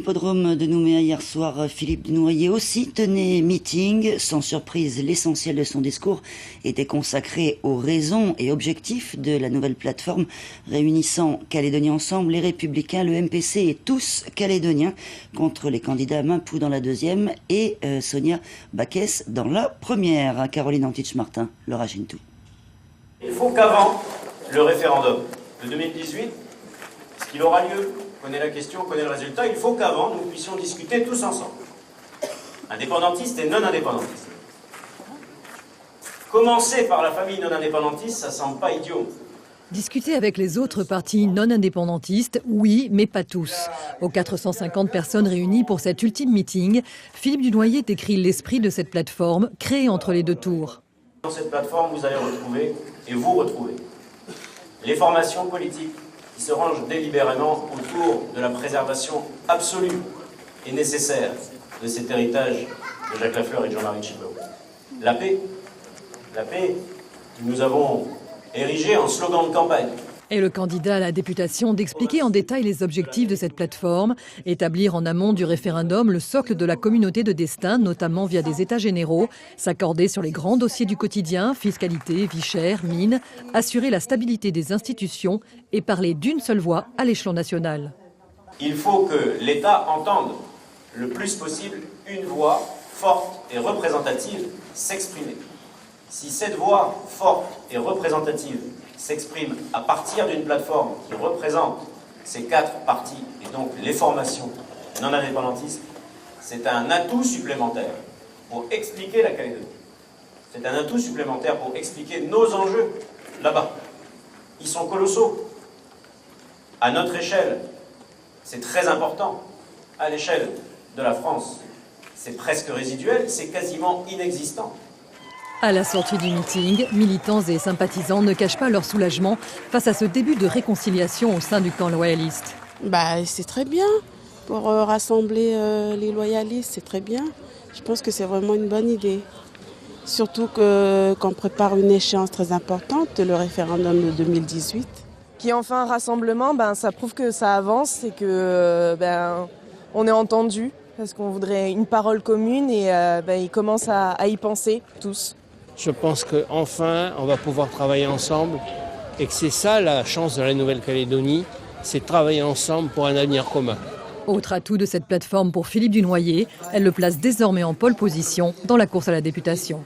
l'hippodrome de Nouméa hier soir, Philippe Dunoyer aussi tenait meeting. Sans surprise, l'essentiel de son discours était consacré aux raisons et objectifs de la nouvelle plateforme réunissant Calédonie Ensemble, les Républicains, le MPC et tous Calédoniens contre les candidats Maimpou dans la deuxième et Sonia Baquès dans la première. Caroline Antich-Martin, Laura Gintou. Il faut qu'avant le référendum de 2018, ce qu'il aura lieu, on connaît la question, on connaît le résultat, il faut qu'avant nous puissions discuter tous ensemble, indépendantistes et non-indépendantistes. Commencer par la famille non-indépendantiste, ça semble pas idiot. Discuter avec les autres partis non-indépendantistes, oui, mais pas tous. Aux 450 personnes réunies pour cet ultime meeting, Philippe Dunoyer décrit l'esprit de cette plateforme créée entre les deux tours. Dans cette plateforme, vous allez retrouver, et vous retrouvez, les formations politiques qui se rangent délibérément autour de la préservation absolue et nécessaire de cet héritage de Jacques Lafleur et de Jean-Marie Tjibaou. La paix que nous avons érigée en slogan de campagne. Et le candidat à la députation d'expliquer en détail les objectifs de cette plateforme, établir en amont du référendum le socle de la communauté de destin, notamment via des états généraux, s'accorder sur les grands dossiers du quotidien, fiscalité, vie chère, mines, assurer la stabilité des institutions et parler d'une seule voix à l'échelon national. Il faut que l'État entende le plus possible une voix forte et représentative s'exprimer. Si cette voix forte et représentative s'exprime à partir d'une plateforme qui représente ces quatre partis et donc les formations non indépendantistes, c'est un atout supplémentaire pour expliquer la Calédonie. C'est un atout supplémentaire pour expliquer nos enjeux là-bas. Ils sont colossaux. À notre échelle, c'est très important. À l'échelle de la France, c'est presque résiduel, c'est quasiment inexistant. À la sortie du meeting, militants et sympathisants ne cachent pas leur soulagement face à ce début de réconciliation au sein du camp loyaliste. C'est très bien pour rassembler les loyalistes, c'est très bien. Je pense que c'est vraiment une bonne idée. Surtout qu'on prépare une échéance très importante, le référendum de 2018. Qu'il y ait enfin un rassemblement, ça prouve que ça avance et que on est entendu. Parce qu'on voudrait une parole commune et ils commencent à y penser tous. Je pense qu'enfin, on va pouvoir travailler ensemble et que c'est ça la chance de la Nouvelle-Calédonie, c'est de travailler ensemble pour un avenir commun. Autre atout de cette plateforme pour Philippe Dunoyer, elle le place désormais en pole position dans la course à la députation.